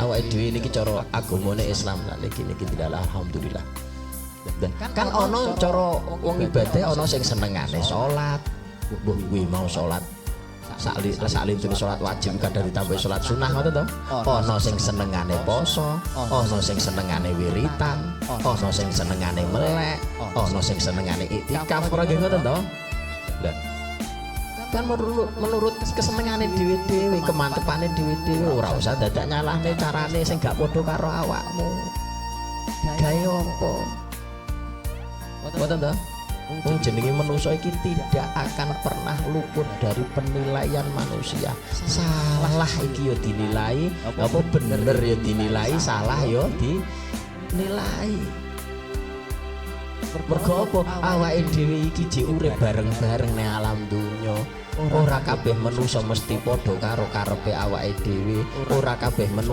awake dhewe niki cara agamane Islam lan niki tidak alhamdulillah. Kan ana cara wong ibadah ana sing senengane salat. Mbuh kuwi mau salat salim jenis salat wajib kadang ditambah salat sunah ngoten to. Ana sing senengane poso, ana sing senengane wiritan, ana sing senengane melek, ana sing senengane iktikaf ora nggih ngoten to. Lah kan menurut kesenengane dhewe-dhewe, kemantepane dhewe-dhewe ora usah dadak nyalahne carane sing gak padha karo awakmu. Gawe apa? Ngoten to. Wong jenenge manusia iki tidak akan pernah luput dari penilaian manusia. Salah iki yo dinilai, apa bener yo dinilai, salah yo dinilai. Mergo apa awake dhewe iki jek urip bareng-bareng ning alam donya. Ora kabeh manusia mesti padha karo karepe awake dhewe. Ora kabeh manusia